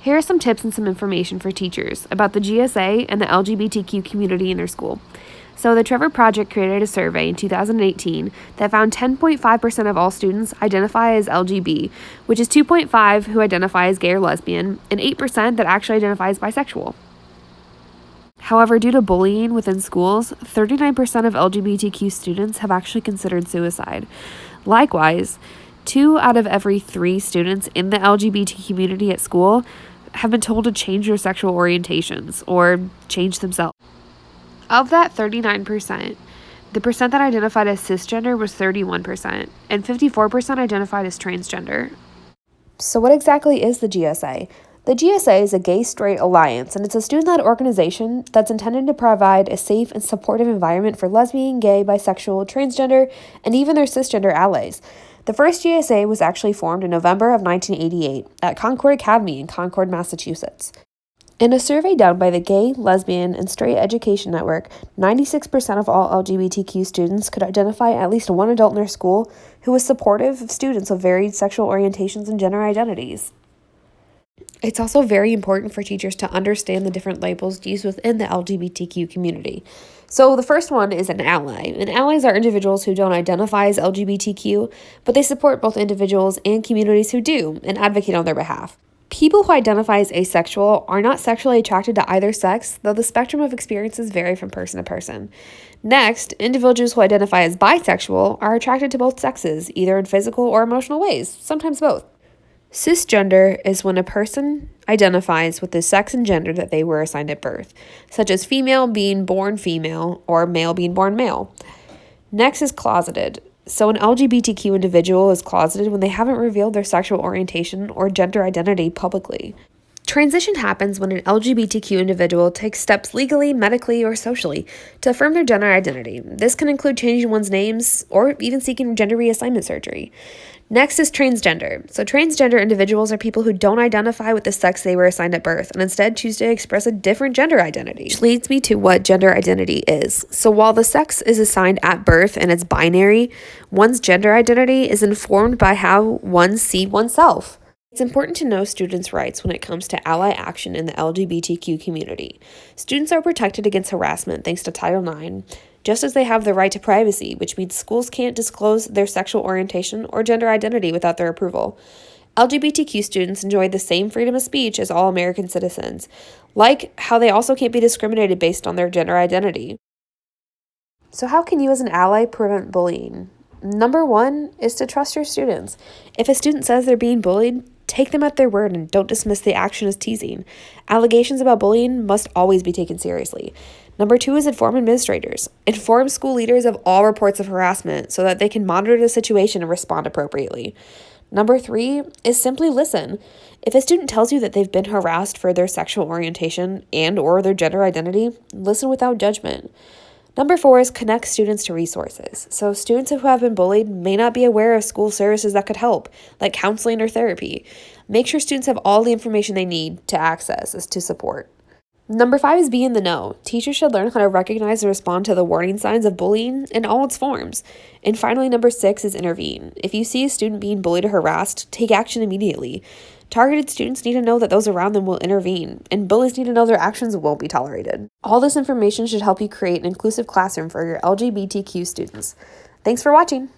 Here are some tips and some information for teachers about the GSA and the LGBTQ community in their school. So the Trevor Project created a survey in 2018 that found 10.5% of all students identify as LGB, which is 2.5% who identify as gay or lesbian, and 8% that actually identify as bisexual. However, due to bullying within schools, 39% of LGBTQ students have actually considered suicide. Likewise, 2 out of every 3 students in the LGBT community at school have been told to change their sexual orientations or change themselves. Of that 39%, the percent that identified as cisgender was 31%, and 54% identified as transgender. So what exactly is the GSA? The GSA is a gay-straight alliance, and it's a student-led organization that's intended to provide a safe and supportive environment for lesbian, gay, bisexual, transgender, and even their cisgender allies. The first GSA was actually formed in November of 1988 at Concord Academy in Concord, Massachusetts. In a survey done by the Gay, Lesbian, and Straight Education Network, 96% of all LGBTQ students could identify at least one adult in their school who was supportive of students of varied sexual orientations and gender identities. It's also very important for teachers to understand the different labels used within the LGBTQ community. So the first one is an ally. And allies are individuals who don't identify as LGBTQ, but they support both individuals and communities who do and advocate on their behalf. People who identify as asexual are not sexually attracted to either sex, though the spectrum of experiences vary from person to person. Next, individuals who identify as bisexual are attracted to both sexes, either in physical or emotional ways, sometimes both. Cisgender is when a person identifies with the sex and gender that they were assigned at birth, such as female being born female or male being born male. Next is closeted. So an LGBTQ individual is closeted when they haven't revealed their sexual orientation or gender identity publicly. Transition happens when an LGBTQ individual takes steps legally, medically, or socially to affirm their gender identity. This can include changing one's names or even seeking gender reassignment surgery. Next is transgender. So transgender individuals are people who don't identify with the sex they were assigned at birth and instead choose to express a different gender identity. Which leads me to what gender identity is. So while the sex is assigned at birth and it's binary, one's gender identity is informed by how one sees oneself. It's important to know students' rights when it comes to ally action in the LGBTQ community. Students are protected against harassment thanks to Title IX, just as they have the right to privacy, which means schools can't disclose their sexual orientation or gender identity without their approval. LGBTQ students enjoy the same freedom of speech as all American citizens, like how they also can't be discriminated based on their gender identity. So how can you as an ally prevent bullying? Number 1 is to trust your students. If a student says they're being bullied, take them at their word and don't dismiss the action as teasing. Allegations about bullying must always be taken seriously. Number 2 is inform administrators. Inform school leaders of all reports of harassment so that they can monitor the situation and respond appropriately. Number 3 is simply listen. If a student tells you that they've been harassed for their sexual orientation and/or their gender identity, listen without judgment. Number 4 is connect students to resources. So students who have been bullied may not be aware of school services that could help, like counseling or therapy. Make sure students have all the information they need to access as to support. Number 5 is be in the know. Teachers should learn how to recognize and respond to the warning signs of bullying in all its forms. And finally, number 6 is intervene. If you see a student being bullied or harassed, take action immediately. Targeted students need to know that those around them will intervene, and bullies need to know their actions won't be tolerated. All this information should help you create an inclusive classroom for your LGBTQ students. Thanks for watching.